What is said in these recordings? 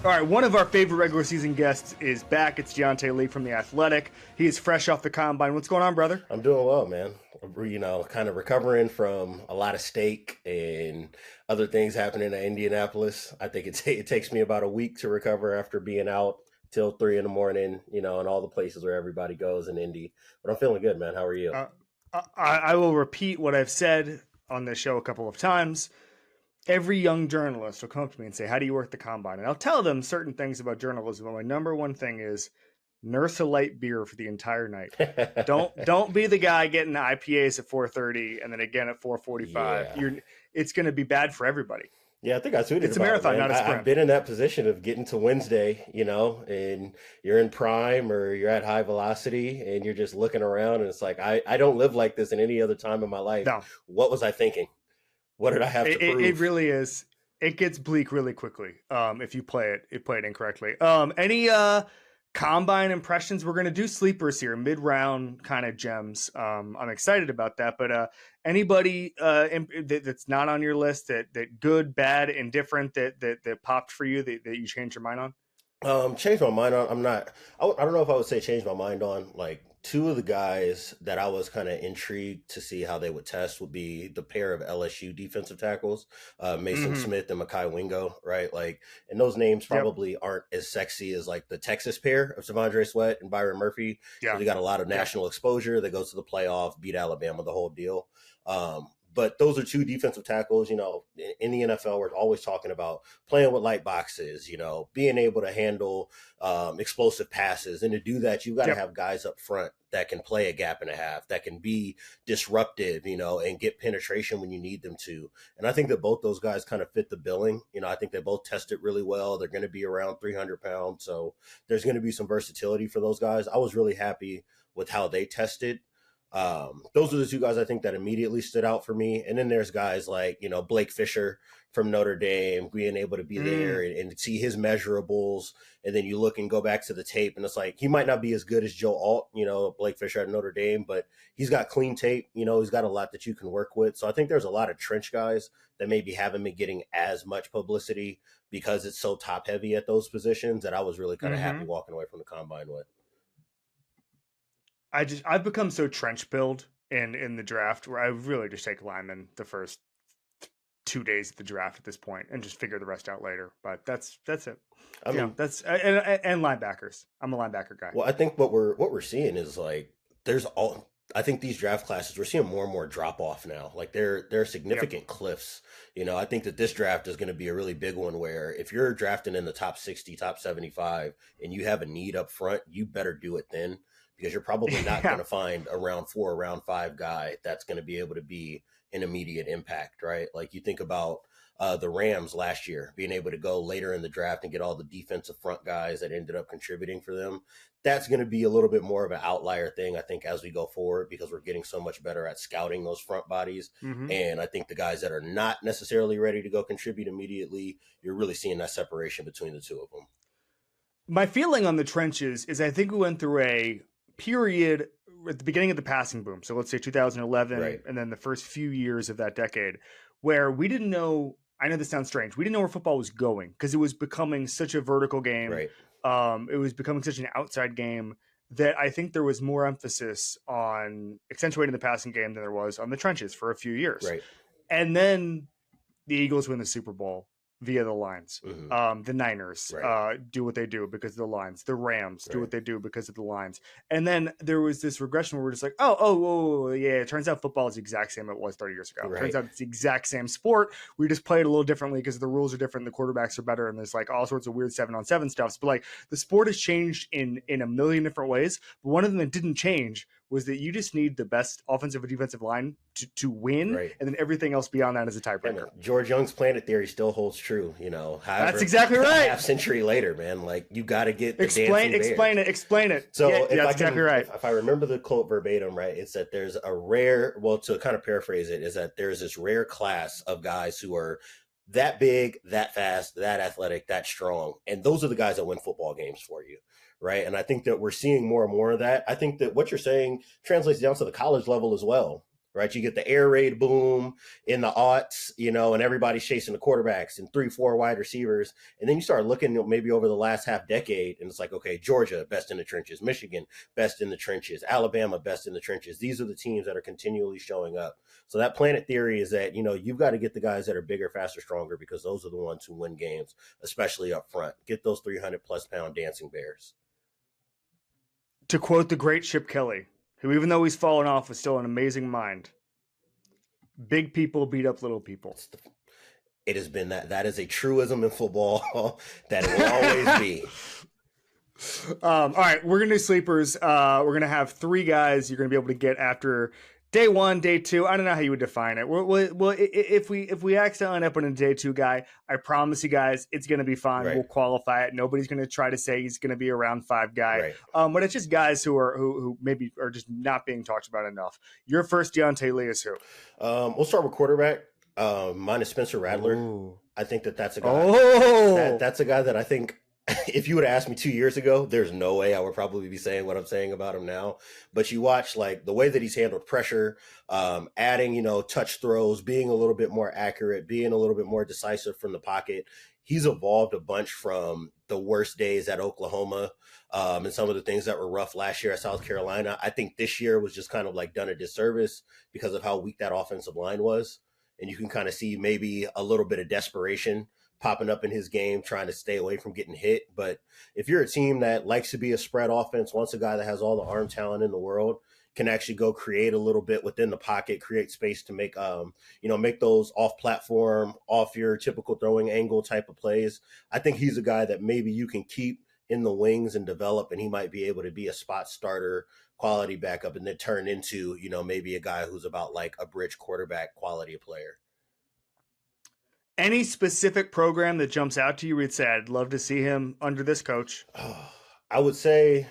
All right, one of our favorite regular season guests is back. It's Diante Lee from The Athletic. He is fresh off the combine. What's going on, brother? I'm doing well, man. Kind of recovering from a lot of steak and other things happening in Indianapolis. I think it takes me about a week to recover after being out till 3 a.m, and all the places where everybody goes in Indy. But I'm feeling good, man. How are you? I will repeat what I've said on this show a couple of times. Every young journalist will come up to me and say, how do you work the combine? And I'll tell them certain things about journalism. But my number one thing is nurse a light beer for the entire night. Don't be the guy getting IPAs at 4:30 and then again at 4:45. Yeah. It's going to be bad for everybody. Yeah, I think I tweeted it's a about marathon, it, man. not a sprint. I've been in that position of getting to Wednesday, and you're in prime or you're at high velocity and you're just looking around and it's like, I don't live like this in any other time in my life. No. What was I thinking? What did I have to prove? It really is. It gets bleak really quickly if you play it incorrectly. Any combine impressions? We're going to do sleepers here, mid-round kind of gems. I'm excited about that. But anybody that's not on your list that good, bad, indifferent that popped for you that you changed your mind on? Changed my mind on. I don't know if I would say change my mind on. Like, two of the guys that I was kind of intrigued to see how they would test would be the pair of LSU defensive tackles, Mason Smith and Mekhi Wingo, right? Like, and those names probably aren't as sexy as like the Texas pair of Savondre Sweat and Byron Murphy. Yeah. They got a lot of national exposure. They go to the playoff, beat Alabama, the whole deal. But those are two defensive tackles, in the NFL, we're always talking about playing with light boxes, being able to handle explosive passes. And to do that, you've got to have guys up front that can play a gap and a half, that can be disruptive, and get penetration when you need them to. And I think that both those guys kind of fit the billing. I think they both tested really well. They're going to be around 300 pounds. So there's going to be some versatility for those guys. I was really happy with how they tested. Those are the two guys I think that immediately stood out for me. And then there's guys like, Blake Fisher from Notre Dame, being able to be there and see his measurables. And then you look and go back to the tape and it's like, he might not be as good as Joe Alt, Blake Fisher at Notre Dame, but he's got clean tape, he's got a lot that you can work with. So I think there's a lot of trench guys that maybe haven't been getting as much publicity because it's so top heavy at those positions that I was really kind of happy walking away from the combine with. I've become so trench build in the draft where I really just take linemen the first 2 days of the draft at this point and just figure the rest out later. But that's it. I mean, that's and linebackers. I'm a linebacker guy. Well, I think what we're seeing is like I think these draft classes, we're seeing more and more drop off now. Like there are significant cliffs. I think that this draft is going to be a really big one where if you're drafting in the top 60, top 75, and you have a need up front, you better do it then. Because you're probably not going to find a round 4 or round 5 guy that's going to be able to be an immediate impact, right? Like you think about the Rams last year, being able to go later in the draft and get all the defensive front guys that ended up contributing for them. That's going to be a little bit more of an outlier thing, I think, as we go forward, because we're getting so much better at scouting those front bodies. And I think the guys that are not necessarily ready to go contribute immediately, you're really seeing that separation between the two of them. My feeling on the trenches is I think we went through a period at the beginning of the passing boom. So let's say 2011 and then the first few years of that decade where we didn't know, I know this sounds strange, we didn't know where football was going because it was becoming such a vertical game. It was becoming such an outside game that I think there was more emphasis on accentuating the passing game than there was on the trenches for a few years. And then the Eagles win the Super Bowl via the lines. The Niners do what they do because of the lines. The Rams do what they do because of the lines. And then there was this regression where we're just like, yeah, it turns out football is the exact same it was 30 years ago. It turns out it's the exact same sport. We just play it a little differently because the rules are different, the quarterbacks are better, and there's like all sorts of weird 7-on-7 stuffs. But like the sport has changed in a million different ways. But one of them that didn't change was that you just need the best offensive and defensive line to win, and then everything else beyond that is a tiebreaker. George Young's planet theory still holds true, However, that's exactly right. Half century later, man, like you got to get the explain it. So that's exactly right. If I remember the quote verbatim, right, it's that there's a rare. Well, to kind of paraphrase it, is that there's this rare class of guys who are that big, that fast, that athletic, that strong, and those are the guys that win football games for you. Right. And I think that we're seeing more and more of that. I think that what you're saying translates down to the college level as well. right? You get the air raid boom in the aughts, and everybody's chasing the quarterbacks and 3-4 wide receivers. And then you start looking maybe over the last half decade, and it's like, okay, Georgia, best in the trenches. Michigan, best in the trenches. Alabama, best in the trenches. These are the teams that are continually showing up. So that planet theory is that, you've got to get the guys that are bigger, faster, stronger, because those are the ones who win games, especially up front. Get those 300-plus pound dancing bears. To quote the great Chip Kelly, who, even though he's fallen off, is still an amazing mind. Big people beat up little people. It has been that is a truism in football that it will always be. All right, we're gonna do sleepers. We're gonna have 3 guys you're gonna be able to get after day 1, day 2. I don't know how you would define it. Well, if we accidentally end up on a day 2 guy, I promise you guys it's gonna be fine. Right. We'll qualify it. Nobody's gonna try to say he's gonna be a round 5 guy. Right. But it's just guys who maybe are just not being talked about enough. Your first Diante Lee is who? We'll start with quarterback. Mine is Spencer Rattler. Ooh. I think that's a guy. That's a guy that I think, if you would have asked me 2 years ago, there's no way I would probably be saying what I'm saying about him now. But you watch like the way that he's handled pressure, adding, touch throws, being a little bit more accurate, being a little bit more decisive from the pocket. He's evolved a bunch from the worst days at Oklahoma, and some of the things that were rough last year at South Carolina. I think this year was just kind of like done a disservice because of how weak that offensive line was. And you can kind of see maybe a little bit of desperation popping up in his game, trying to stay away from getting hit. But if you're a team that likes to be a spread offense, wants a guy that has all the arm talent in the world, can actually go create a little bit within the pocket, create space to make, make those off platform, off your typical throwing angle type of plays. I think he's a guy that maybe you can keep in the wings and develop, and he might be able to be a spot starter, quality backup, and then turn into, maybe a guy who's about like a bridge quarterback quality player. Any specific program that jumps out to you where you'd say, I'd love to see him under this coach? I would say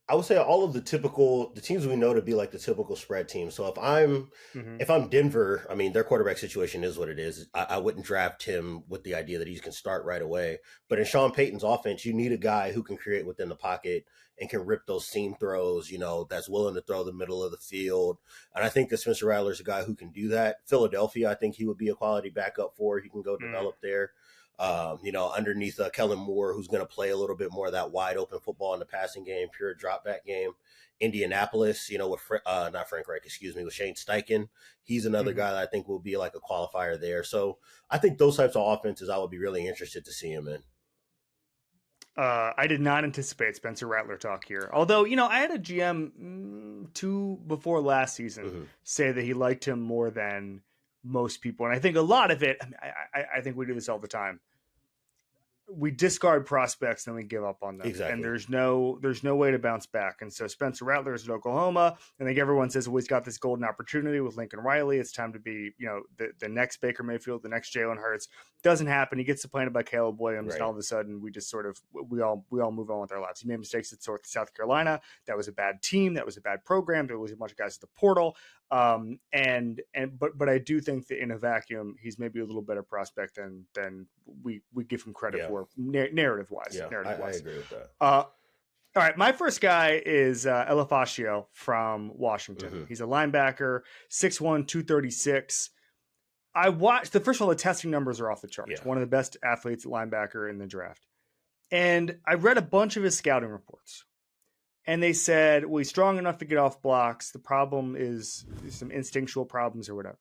all of the teams we know to be like the typical spread team. So if I'm Denver, I mean, their quarterback situation is what it is. I wouldn't draft him with the idea that he can start right away. But in Sean Payton's offense, you need a guy who can create within the pocket and can rip those seam throws, that's willing to throw the middle of the field. And I think that Spencer Rattler is a guy who can do that. Philadelphia, I think he would be a quality backup for. He can go develop there. Underneath Kellen Moore, who's going to play a little bit more of that wide open football in the passing game, pure drop back game. Indianapolis, with not Frank Reich, with Shane Steichen. He's another guy that I think will be like a qualifier there. So I think those types of offenses I would be really interested to see him in. I did not anticipate Spencer Rattler talk here. Although, I had a GM before last season say that he liked him more than most people. And I think a lot of it, I think we do this all the time. We discard prospects and then we give up on them. Exactly. And there's no way to bounce back. And so Spencer Rattler is at Oklahoma. I think everyone says, well, he's got this golden opportunity with Lincoln Riley. It's time to be, the next Baker Mayfield, the next Jalen Hurts. Doesn't happen. He gets supplanted by Caleb Williams, and all of a sudden we just sort of we all move on with our lives. He made mistakes at South Carolina. That was a bad team. That was a bad program. There was a bunch of guys at the portal. But I do think that in a vacuum, he's maybe a little better prospect than we give him credit for narrative wise. Yeah, I agree with that. All right, my first guy is Ulofoshio from Washington. He's a linebacker, 6'1", 236. I watched first of all, the testing numbers are off the charts. Yeah. One of the best athletes at linebacker in the draft. And I read a bunch of his scouting reports. And they said, well, he's strong enough to get off blocks. The problem is some instinctual problems or whatever.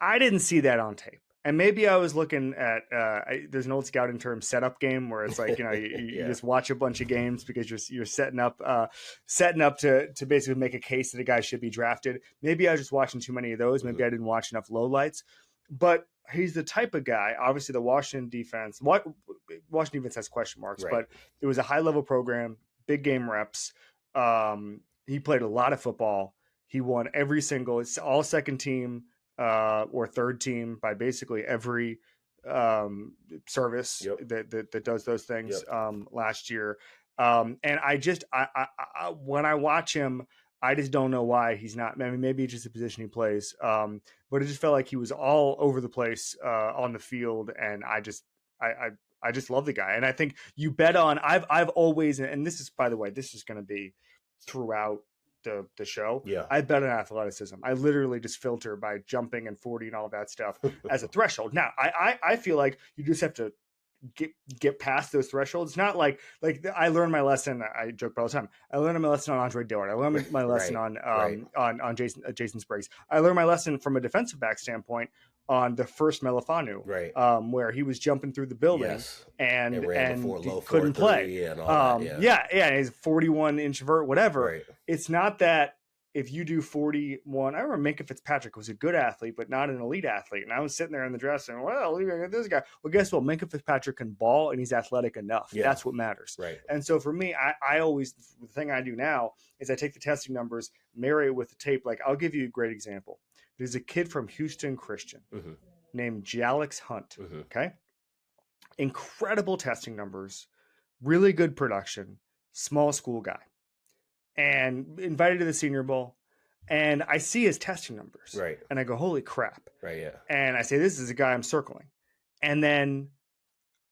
I didn't see that on tape. And maybe I was looking at, there's an old scouting term, setup game, where it's like, you just watch a bunch of games because you're setting up to basically make a case that a guy should be drafted. Maybe I was just watching too many of those. Maybe I didn't watch enough lowlights. But he's the type of guy, obviously the Washington defense has question marks, but it was a high-level program, big game reps. He played a lot of football. He won it's all second team or third team by basically every service that does those things last year. And I when I watch him, I just don't know why he's not. I mean, maybe it's just the position he plays, but it just felt like he was all over the place on the field, and I just love the guy. And I think you bet on. I've always, and this is, by the way, this is going to be throughout the show. Yeah. I bet on athleticism. I literally just filter by jumping and 40 and all that stuff as a threshold. Now, I feel like you just have to get past those thresholds. It's not like I learned my lesson. I joke about all the time. I learned my lesson on Andre Dillard. I learned my lesson on Jason Spriggs. I learned my lesson from a defensive back standpoint on the first Melifanu, where he was jumping through the building and couldn't play. He's 41-inch vert, whatever. Right. It's not that. If you do 41, I remember Minkah Fitzpatrick was a good athlete, but not an elite athlete. And I was sitting there in the dressing room, well, look at this guy. Well, guess what? Minkah Fitzpatrick can ball and he's athletic enough. Yeah. That's what matters. Right. And so for me, I always, the thing I do now is I take the testing numbers, marry it with the tape. Like, I'll give you a great example. There's a kid from Houston Christian named Jalix Hunt. Okay. Incredible testing numbers, really good production, small school guy. And invited to the Senior Bowl, and I see his testing numbers, and I go, "Holy crap!" And I say, "This is a guy I'm circling." And then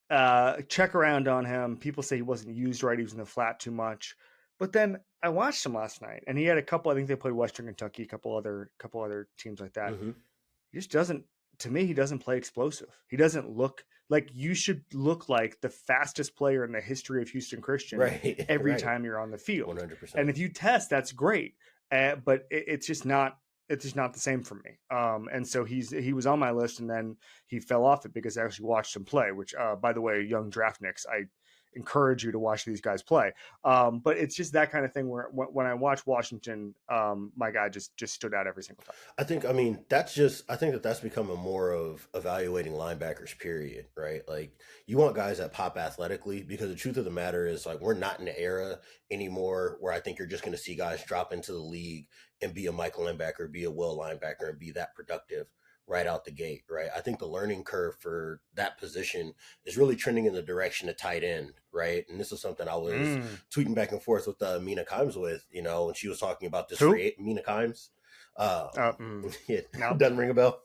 check around on him. People say he wasn't used right; he was in the flat too much. But then I watched him last night, and he had a couple. I think they played Western Kentucky, a couple other teams like that. He just doesn't. To me, he doesn't play explosive. He doesn't look like you should look like the fastest player in the history of Houston Christian every time you're on the field. 100%. And if you test, that's great. But it's just not the same for me. And so he was on my list, and then he fell off it because I actually watched him play, which, by the way, young draft nicks, I encourage you to watch these guys play. But it's just that kind of thing where when I watch Washington, my guy just stood out every single time. I think that's become a more of evaluating linebackers, period, right? Like, you want guys that pop athletically, because the truth of the matter is, like, we're not in the era anymore where I think you're just going to see guys drop into the league and be a Michael linebacker, be a Will linebacker, and be that productive right out the gate, right? I think the learning curve for that position is really trending in the direction of tight end, right? And this is something I was tweeting back and forth with Mina Kimes with, and she was talking about this. Mina Kimes. Doesn't ring a bell.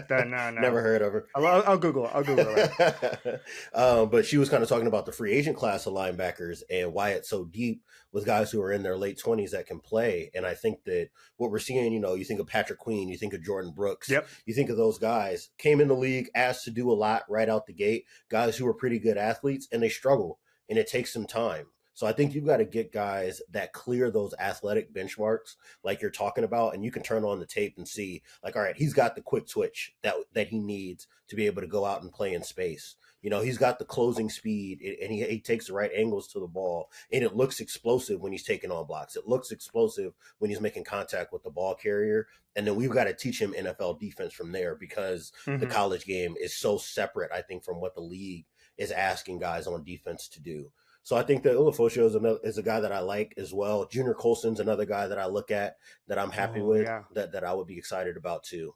No. Never heard of her. I'll Google it. But she was kind of talking about the free agent class of linebackers and why it's so deep with guys who are in their late 20s that can play. And I think that what we're seeing, you think of Patrick Queen, you think of Jordan Brooks, you think of those guys, came in the league, asked to do a lot right out the gate, guys who are pretty good athletes, and they struggle, and it takes some time. So I think you've got to get guys that clear those athletic benchmarks like you're talking about, and you can turn on the tape and see, like, all right, he's got the quick twitch that he needs to be able to go out and play in space. He's got the closing speed, and he takes the right angles to the ball, and it looks explosive when he's taking on blocks. It looks explosive when he's making contact with the ball carrier. And then we've got to teach him NFL defense from there, because the college game is so separate, I think, from what the league is asking guys on defense to do. So I think that Ulofoshio is a guy that I like as well. Junior Colson's another guy that I look at that I'm happy with, that I would be excited about too.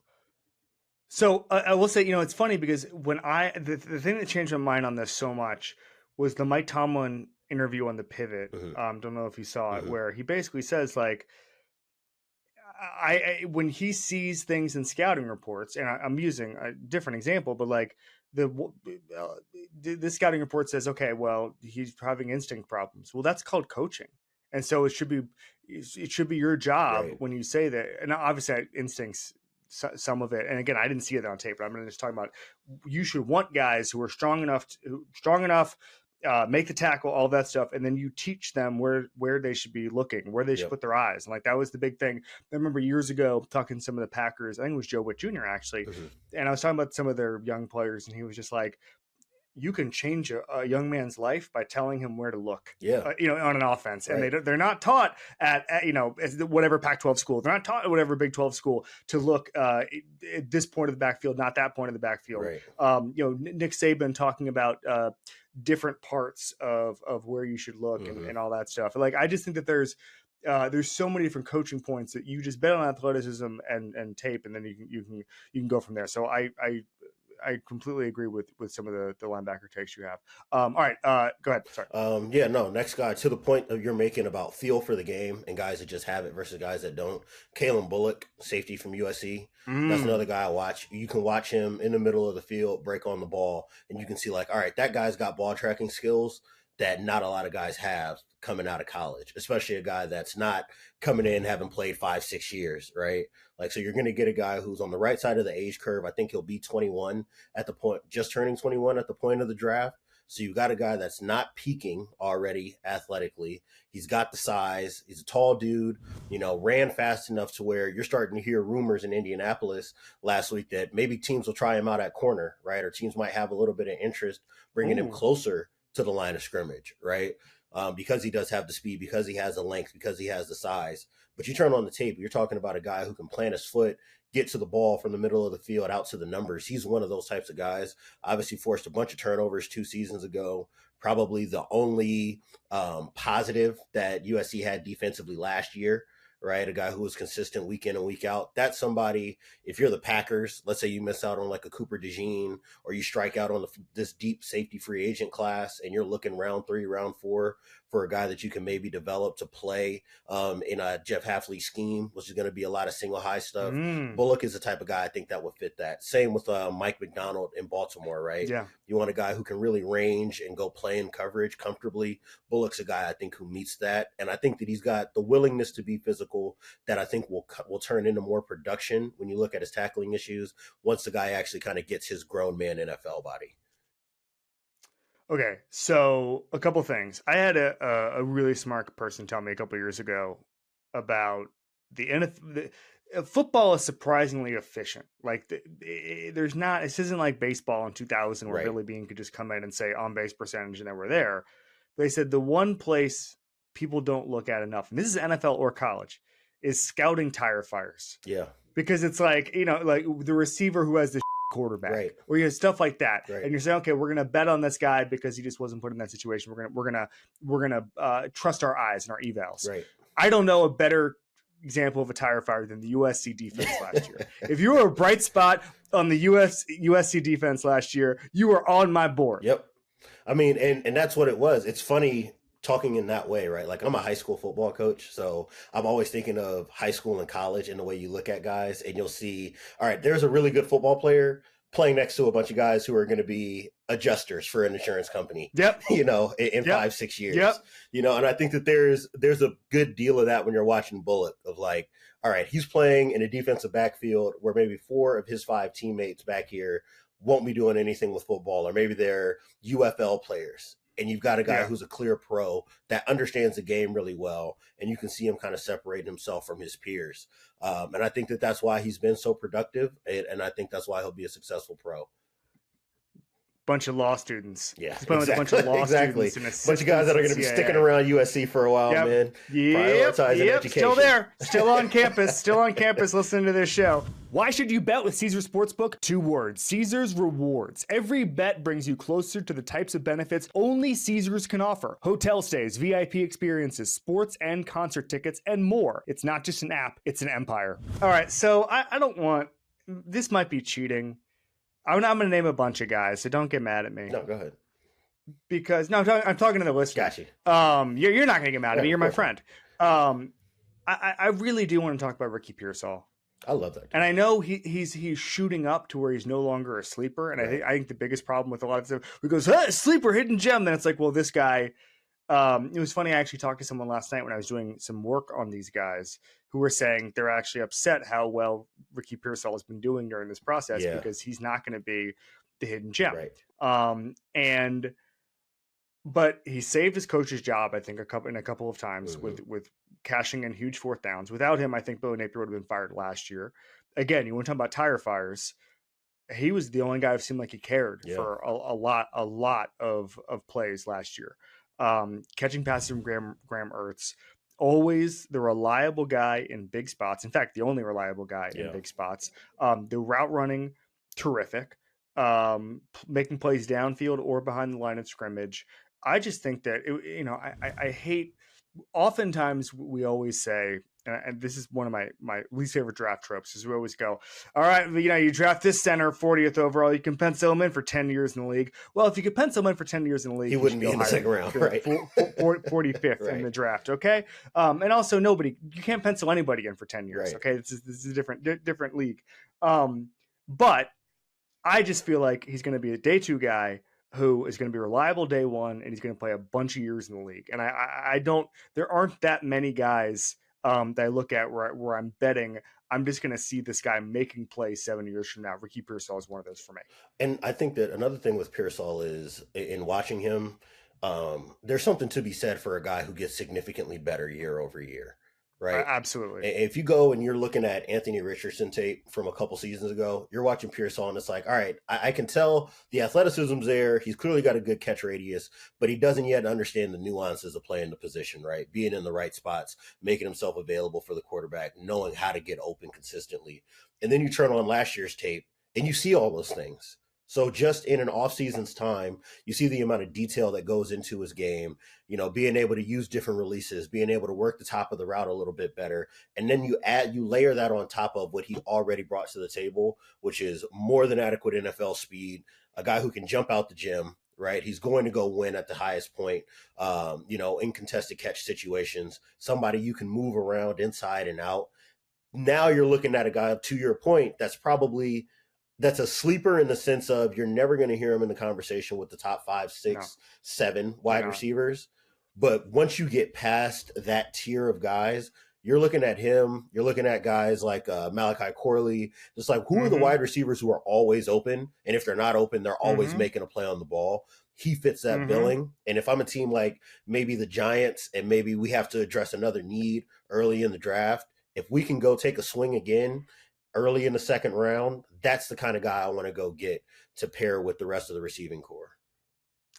So I will say, it's funny because when the thing that changed my mind on this so much was the Mike Tomlin interview on the Pivot. Don't know if you saw it, where he basically says, like, when he sees things in scouting reports, and I'm using a different example, but like the scouting report says, okay, well, he's having instinct problems. Well, that's called coaching. And so it should be your job when you say that. And obviously instincts, some of it. And again, I didn't see it on tape, but I'm just talking about, you should want guys who are strong enough, make the tackle, all that stuff. And then you teach them where they should be looking, where they should put their eyes. And like, that was the big thing. I remember years ago talking to some of the Packers, I think it was Joe Witt Jr. actually. And I was talking about some of their young players, and he was just like, you can change a young man's life by telling him where to look, on an offense. And they're not taught at whatever Pac-12 school. They're not taught at whatever Big 12 school to look at this point of the backfield, not that point of the backfield. Nick Saban talking about different parts of where you should look and all that stuff. Like, I just think that there's so many different coaching points that you just bet on athleticism and tape, and then you can go from there. So I completely agree with some of the linebacker takes you have. All right, go ahead. Sorry. Next guy, to the point of you're making about feel for the game and guys that just have it versus guys that don't. Calen Bullock, safety from USC. That's another guy I watch. You can watch him in the middle of the field, break on the ball, and you can see, like, all right, that guy's got ball tracking skills that not a lot of guys have coming out of college, especially a guy that's not coming in having played 5-6 years, right? Like, so you're going to get a guy who's on the right side of the age curve. I think he'll be 21 at the point, just turning 21 at the point of the draft. So you've got a guy that's not peaking already athletically. He's got the size. He's a tall dude, ran fast enough to where you're starting to hear rumors in Indianapolis last week that maybe teams will try him out at corner, right? Or teams might have a little bit of interest bringing him closer to the line of scrimmage, right? Because he does have the speed, because he has the length, because he has the size. But you turn on the tape, you're talking about a guy who can plant his foot, get to the ball from the middle of the field out to the numbers. He's one of those types of guys. Obviously forced a bunch of turnovers 2 seasons ago. Probably the only positive that USC had defensively last year, right? A guy who was consistent week in and week out. That's somebody, if you're the Packers, let's say you miss out on like a Cooper DeJean, or you strike out on this deep safety free agent class, and you're looking round 3, round 4 for a guy that you can maybe develop to play in a Jeff Hafley scheme, which is going to be a lot of single high stuff. Bullock is the type of guy I think that would fit that. Same with Mike McDonald in Baltimore, right? Yeah. You want a guy who can really range and go play in coverage comfortably. Bullock's a guy I think who meets that. And I think that he's got the willingness to be physical that I think will turn into more production when you look at his tackling issues once the guy actually kind of gets his grown man NFL body. Okay, so a couple things. I had a really smart person tell me a couple years ago about the NFL. Football is surprisingly efficient. Like there's not. This isn't like baseball in 2000 where Billy Beane could just come in and say on base percentage and then we're there. They said the one place people don't look at enough, and this is NFL or college, is scouting tire fires. Yeah, because it's like like the receiver who has the quarterback, or you have stuff like that, and you're saying, okay, we're gonna bet on this guy because he just wasn't put in that situation. We're gonna trust our eyes and our evals. Right. I don't know a better example of a tire fire than the USC defense last year. If you were a bright spot on the USC defense last year, you were on my board. Yep. I mean, and that's what it was. It's funny talking in that way, right? Like, I'm a high school football coach, so I'm always thinking of high school and college and the way you look at guys, and you'll see, all right, there's a really good football player playing next to a bunch of guys who are going to be adjusters for an insurance company. Yep. In 5-6 years. Yep. And I think that there's a good deal of that when you're watching Bullock, of like, all right, he's playing in a defensive backfield where maybe 4 of his 5 teammates back here won't be doing anything with football, or maybe they're UFL players. And you've got a guy who's a clear pro that understands the game really well, and you can see him kind of separating himself from his peers. And I think that that's why he's been so productive, and I think that's why he'll be a successful pro. Bunch of law students. Yeah, exactly. With a bunch of law students and bunch of guys that are going to be sticking around USC for a while, man. Prioritizing education. Still there. Still on campus. Still on campus listening to this show. Why should you bet with Caesars Sportsbook? 2 words. Caesars Rewards. Every bet brings you closer to the types of benefits only Caesars can offer. Hotel stays, VIP experiences, sports and concert tickets, and more. It's not just an app, it's an empire. All right, so I don't want... This might be cheating. I'm going to name a bunch of guys, so don't get mad at me. No, go ahead. Because I'm talking to the listener. Got you. You're not going to get mad at me. You're my friend. I really do want to talk about Ricky Pearsall. I love that. And I know he's shooting up to where he's no longer a sleeper. And I think the biggest problem with a lot of stuff, he goes, hey, sleeper, hidden gem. Then it's like, well, this guy. It was funny. I actually talked to someone last night when I was doing some work on these guys who were saying they're actually upset how well Ricky Pearsall has been doing during this process because he's not going to be the hidden gem. Right. But he saved his coach's job, I think, a couple of times with cashing in huge 4th downs. Without him, I think Billy Napier would have been fired last year. Again, you want to talk about tire fires. He was the only guy who seemed like he cared for a lot of plays last year. Catching passes from Graham Ertz, always the reliable guy in big spots. In fact, the only reliable guy in big spots. The route running, terrific. Making plays downfield or behind the line of scrimmage. I just think that, I hate, oftentimes we always say, and this is one of my least favorite draft tropes, is we always go, all right, you draft this center 40th overall, you can pencil him in for 10 years in the league. Well, if you could pencil him in for 10 years in the league, he wouldn't be in the second round, right? 45th in the draft, okay? And also you can't pencil anybody in for 10 years, okay? This is a different league. But I just feel like he's going to be a day 2 guy who is going to be reliable day one, and he's going to play a bunch of years in the league. And I don't, there aren't that many guys that I look at where I'm betting I'm just going to see this guy making plays 7 years from now. Ricky Pearsall is one of those for me. And I think that another thing with Pearsall is in watching him, there's something to be said for a guy who gets significantly better year over year, right? Absolutely. If you go and you're looking at Anthony Richardson tape from a couple seasons ago, you're watching Pearsall and it's like, all right, I can tell the athleticism's there. He's clearly got a good catch radius, but he doesn't yet understand the nuances of playing the position, right? Being in the right spots, making himself available for the quarterback, knowing how to get open consistently. And then you turn on last year's tape and you see all those things. So just in an off season's time, you see the amount of detail that goes into his game, being able to use different releases, being able to work the top of the route a little bit better. And then you layer that on top of what he already brought to the table, which is more than adequate NFL speed, a guy who can jump out the gym, right? He's going to go win at the highest point, in contested catch situations, somebody you can move around inside and out. Now you're looking at a guy, to your point, that's a sleeper in the sense of you're never going to hear him in the conversation with the top 5, 6, 7 wide receivers. But once you get past that tier of guys, you're looking at him, you're looking at guys like Malachi Corley, just like who are the wide receivers who are always open? And if they're not open, they're always making a play on the ball. He fits that billing. And if I'm a team like maybe the Giants and maybe we have to address another need early in the draft, if we can go take a swing again early in the second round, that's the kind of guy I want to go get to pair with the rest of the receiving core.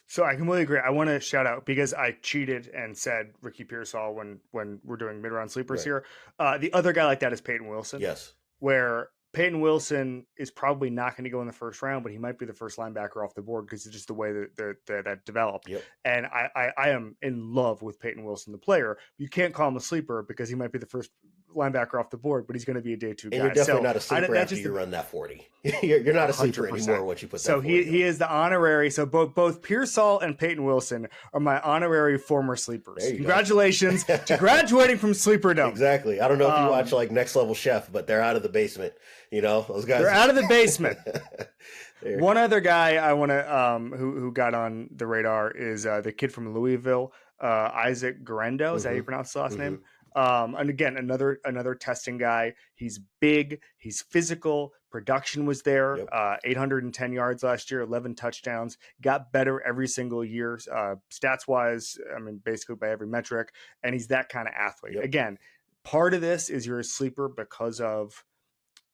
So I completely agree. I want to shout out because I cheated and said Ricky Pearsall when we're doing mid-round sleepers here. The other guy like that is Peyton Wilson. Yes. Where Peyton Wilson is probably not going to go in the first round, but he might be the first linebacker off the board because it's just the way that developed. Yep. And I am in love with Peyton Wilson, the player. You can't call him a sleeper because he might be the first linebacker off the board, but he's going to be a day 2 guy. And you're definitely not a sleeper after you run that 40. You're not a sleeper 100%. Anymore once you put that 40 he is the honorary. So both Pearsall and Peyton Wilson are my honorary former sleepers. Congratulations to graduating from sleeperdom. Exactly. I don't know if you watch like Next Level Chef, but they're out of the basement. Those guys. They're out of the basement. One other guy I want to who got on the radar is the kid from Louisville, Isaac Guerendo. Is that how you pronounce the last name? And again, another testing guy. He's big. He's physical. Production was there. Yep. 810 yards last year, 11 touchdowns. Got better every single year, stats wise. I mean, basically by every metric. And he's that kind of athlete. Yep. Again, part of this is you're a sleeper because of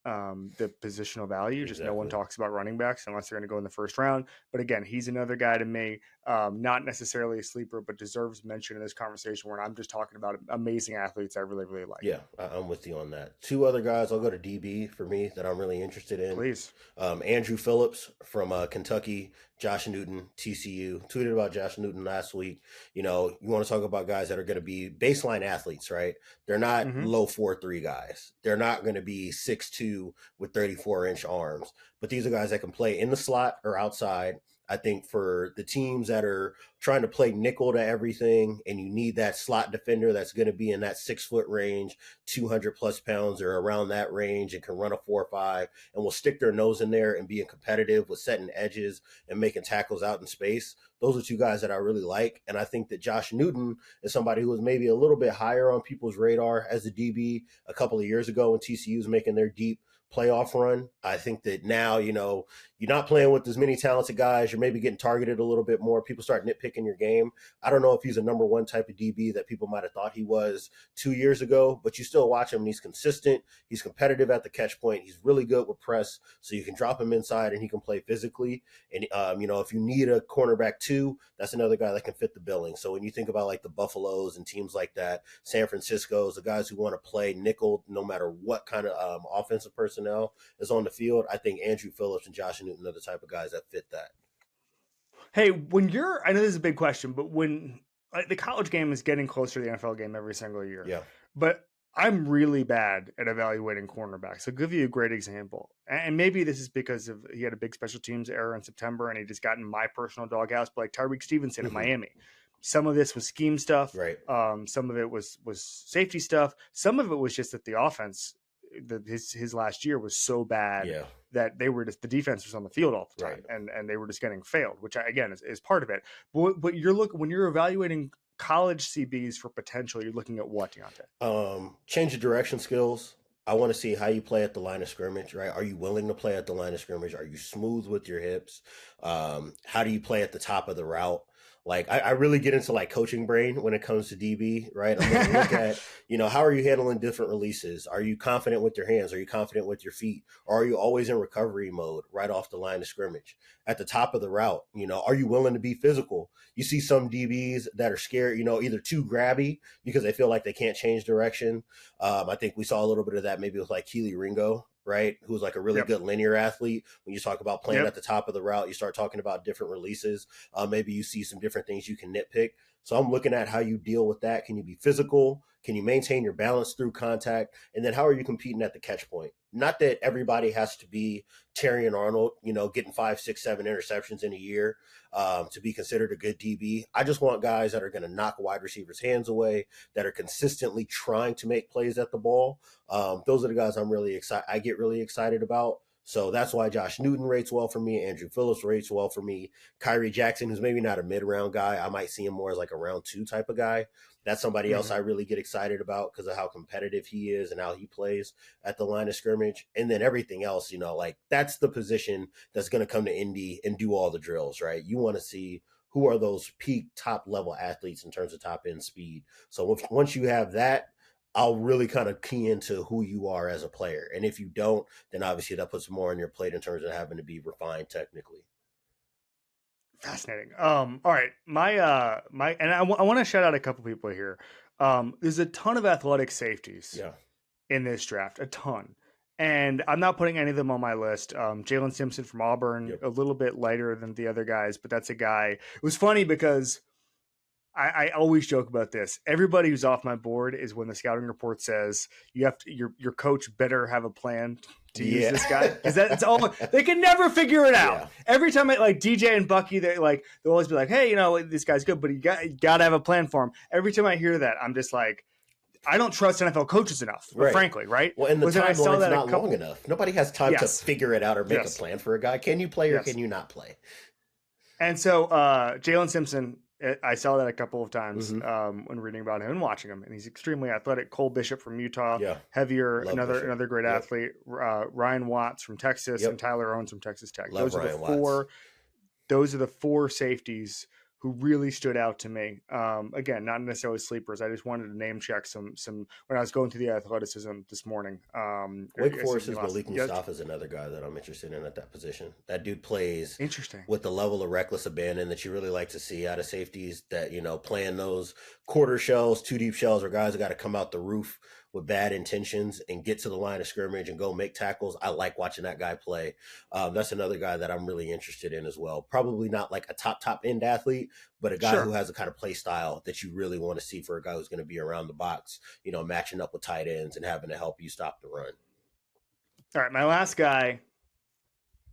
the positional value. Just no one talks about running backs unless they're going to go in the first round. But again, he's another guy to me, not necessarily a sleeper, but deserves mention in this conversation where I'm just talking about amazing athletes I really, really like. Yeah, I'm with you on that. 2 other guys, I'll go to DB for me that I'm really interested in. Please. Andrew Phillips from Kentucky, Josh Newton, TCU. Tweeted about Josh Newton last week. You want to talk about guys that are going to be baseline athletes, right? They're not low 4.3 guys. They're not going to be 6'2" with 34-inch arms. But these are guys that can play in the slot or outside. I think for the teams that are trying to play nickel to everything and you need that slot defender that's going to be in that 6-foot range, 200 plus pounds or around that range and can run a 4.5 and will stick their nose in there and being competitive with setting edges and making tackles out in space. Those are 2 guys that I really like. And I think that Josh Newton is somebody who was maybe a little bit higher on people's radar as a DB a couple of years ago when TCU was making their deep playoff run. I think that now, you're not playing with as many talented guys. You're maybe getting targeted a little bit more. People start nitpicking your game. I don't know if he's a number 1 type of DB that people might have thought he was 2 years ago, but you still watch him and he's consistent. He's competitive at the catch point. He's really good with press, so you can drop him inside and he can play physically. And, if you need a cornerback 2, that's another guy that can fit the billing. So when you think about like the Buffaloes and teams like that, San Francisco's, the guys who want to play nickel no matter what kind of offensive personnel is on the field, I think Andrew Phillips and Josh Newton are the type of guys that fit that. Hey, I know this is a big question, but when the college game is getting closer to the NFL game every single year. Yeah. But I'm really bad at evaluating cornerbacks. I'll give you a great example. And maybe this is because he had a big special teams error in September and he just got in my personal doghouse, but like Tyreek Stevenson in Miami. Some of this was scheme stuff. Right. Some of it was safety stuff. Some of it was just that the offense his last year was so bad Yeah. that they were just, the defense was on the field all the time, Right. and they were just getting failed, which again is part of it. But when you're evaluating college CBs for potential, you're looking at what, Diante? Change of direction skills. I want to see how you play at the line of scrimmage, right? Are you willing to play at the line of scrimmage? Are you smooth with your hips? How do you play at the top of the route? Like, I really get into like coaching brain when it comes to DB, right? I'm going to look at, how are you handling different releases? Are you confident with your hands? Are you confident with your feet? Or are you always in recovery mode right off the line of scrimmage? At the top of the route, are you willing to be physical? You see some DBs that are scared, either too grabby because they feel like they can't change direction. I think we saw a little bit of that maybe with like Keely Ringo, right? Who's like a really good linear athlete. When you talk about playing at the top of the route, you start talking about different releases. Maybe you see some different things you can nitpick. So I'm looking at how you deal with that. Can you be physical? Can you maintain your balance through contact? And then how are you competing at the catch point? Not that everybody has to be Terry and Arnold, getting 5, 6, 7 interceptions in a year to be considered a good DB. I just want guys that are going to knock wide receivers' hands away, that are consistently trying to make plays at the ball. Those are the guys I'm really excited. I get really excited about. So that's why Josh Newton rates well for me. Andrew Phillips rates well for me. Kyrie Jackson, who's maybe not a mid-round guy, I might see him more as like a round 2 type of guy. That's somebody else I really get excited about because of how competitive he is and how he plays at the line of scrimmage. And then everything else, like that's the position that's going to come to Indy and do all the drills, right? You want to see who are those peak top level athletes in terms of top end speed. So once you have that, I'll really kind of key into who you are as a player. And if you don't, then obviously that puts more on your plate in terms of having to be refined technically. Fascinating. All right. And I want to shout out a couple people here. There's a ton of athletic safeties in this draft, a ton. And I'm not putting any of them on my list. Jalen Simpson from Auburn, a little bit lighter than the other guys, but that's a guy. It was funny because I always joke about this. Everybody who's off my board is when the scouting report says your coach better have a plan to use this guy, because that's all they can never figure it out. Every time I like DJ and Bucky, they'll always be like, hey, this guy's good, but you got to have a plan for him. Every time I hear that, I'm just like, I don't trust NFL coaches enough, frankly, right? Well, and the timeline's not long enough. Nobody has time to figure it out or make a plan for a guy. Can you play or can you not play? And so Jalen Simpson, I saw that a couple of times when reading about him and watching him, and he's extremely athletic. Cole Bishop from Utah, heavier, another great athlete. Ryan Watts from Texas, and Tyler Owens from Texas Tech. Those are the four safeties who really stood out to me. Again, not necessarily sleepers. I just wanted to name check some when I was going through the athleticism this morning. Wake Forest's Malik Mustafa is another guy that I'm interested in at that position. That dude plays with the level of reckless abandon that you really like to see out of safeties, that, playing those quarter shells, 2 deep shells, or guys that got to come out the roof with bad intentions and get to the line of scrimmage and go make tackles. I like watching that guy play. That's another guy that I'm really interested in as well. Probably not like a top end athlete, but a guy who has a kind of play style that you really want to see for a guy who's going to be around the box, matching up with tight ends and having to help you stop the run. All right, my last guy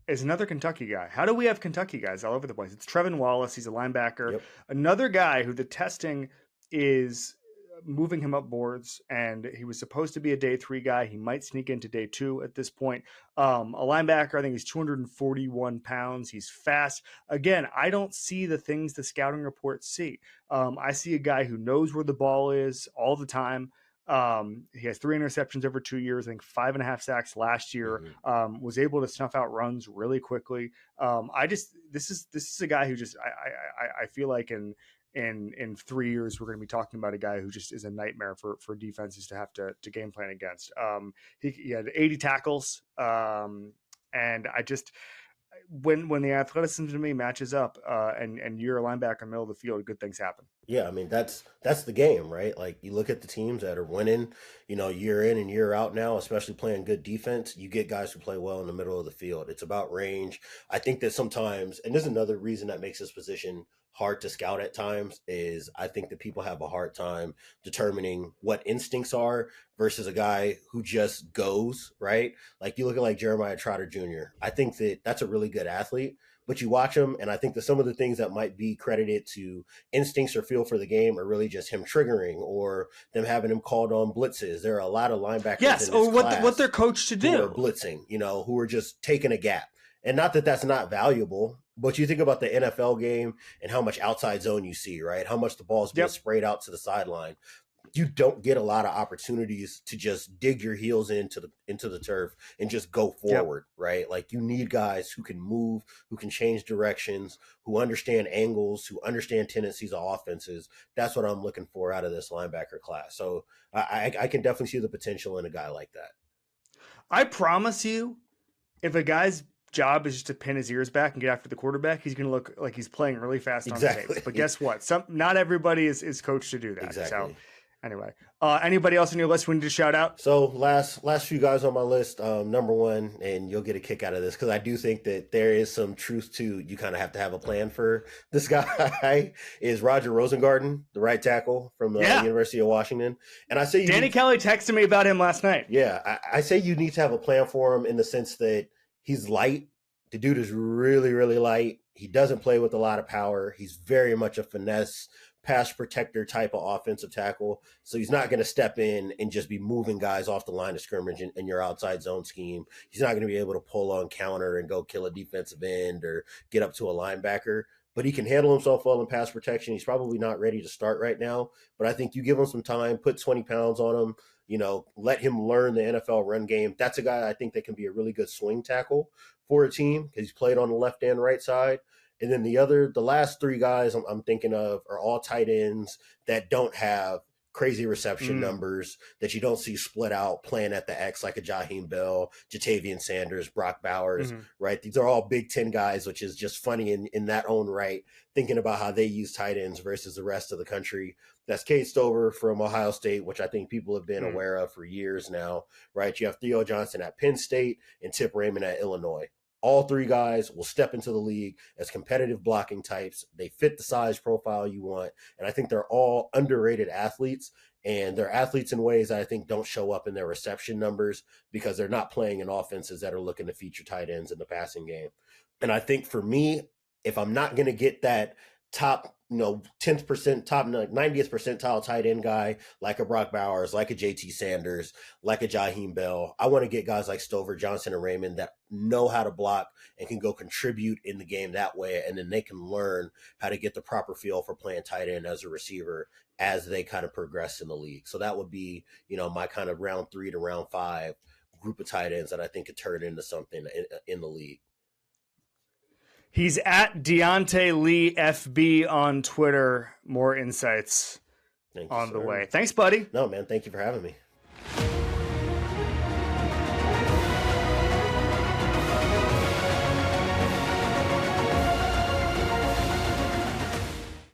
is another Kentucky guy. How do we have Kentucky guys all over the place? It's Trevin Wallace. He's a linebacker. Another guy who the testing is moving him up boards, and he was supposed to be a day 3 guy. He might sneak into day 2 at this point. A linebacker, I think he's 241 pounds. He's fast. Again, I don't see the things the scouting reports see. I see a guy who knows where the ball is all the time. He has 3 interceptions over 2 years. I think 5.5 sacks last year. Was able to snuff out runs really quickly. This is a guy who just I feel like in 3 years we're going to be talking about a guy who just is a nightmare for defenses to have to game plan against. He had 80 tackles, and I just when the athleticism to me matches up, and you're a linebacker in the middle of the field, good things happen. Yeah, I mean, that's the game, right? Like, you look at the teams that are winning, year in and year out now, especially playing good defense, you get guys who play well in the middle of the field. It's about range. I think that sometimes, and there's another reason that makes this position hard to scout at times, is I think that people have a hard time determining what instincts are versus a guy who just goes, right? Like, you look at like Jeremiah Trotter Jr. I think that that's a really good athlete, but you watch him, and I think that some of the things that might be credited to instincts or feel for the game are really just him triggering or them having him called on blitzes. There are a lot of linebackers in this what they're coached to do. Who are blitzing, who are just taking a gap. And not that that's not valuable, but you think about the NFL game and how much outside zone you see, right? How much the ball is being sprayed out to the sideline. You don't get a lot of opportunities to just dig your heels into the turf and just go forward, right? Like, you need guys who can move, who can change directions, who understand angles, who understand tendencies of offenses. That's what I'm looking for out of this linebacker class. So I can definitely see the potential in a guy like that. I promise you, if a guy's job is just to pin his ears back and get after the quarterback, he's going to look like he's playing really fast on tape. But guess what? Not everybody is coached to do that. Exactly. So anyway, anybody else on your list we need to shout out? So last few guys on my list, number one, and you'll get a kick out of this because I do think that there is some truth to you kind of have to have a plan for this guy, is Roger Rosengarten, the right tackle from the University of Washington. And I say Danny Kelly texted me about him last night. Yeah, I say you need to have a plan for him in the sense that he's light. The dude is really, really light. He doesn't play with a lot of power. He's very much a finesse pass protector type of offensive tackle. So he's not going to step in and just be moving guys off the line of scrimmage in your outside zone scheme. He's not going to be able to pull on counter and go kill a defensive end or get up to a linebacker. But he can handle himself well in pass protection. He's probably not ready to start right now. But I think you give him some time, put 20 pounds on him, let him learn the NFL run game. That's a guy I think that can be a really good swing tackle for a team because he's played on the left and right side. And then the last three guys I'm thinking of are all tight ends that don't have crazy reception numbers, that you don't see split out playing at the X like a Jaheim Bell, Jatavian Sanders, Brock Bowers, right? These are all Big Ten guys, which is just funny in that own right, thinking about how they use tight ends versus the rest of the country. That's Cade Stover from Ohio State, which I think people have been aware of for years now, right? You have Theo Johnson at Penn State and Tip Raymond at Illinois. All three guys will step into the league as competitive blocking types. They fit the size profile you want. And I think they're all underrated athletes. And they're athletes in ways that I think don't show up in their reception numbers because they're not playing in offenses that are looking to feature tight ends in the passing game. And I think for me, if I'm not going to get that top 10th percent, top 90th percentile tight end guy like a Brock Bowers, like a JT Sanders, like a Jaheim Bell, I want to get guys like Stover, Johnson, and Raymond that know how to block and can go contribute in the game that way. And then they can learn how to get the proper feel for playing tight end as a receiver as they kind of progress in the league. So that would be, my kind of round 3 to round 5 group of tight ends that I think could turn into something in the league. He's at Diante Lee FB on Twitter. More insights on the way. Thanks, buddy. No, man. Thank you for having me.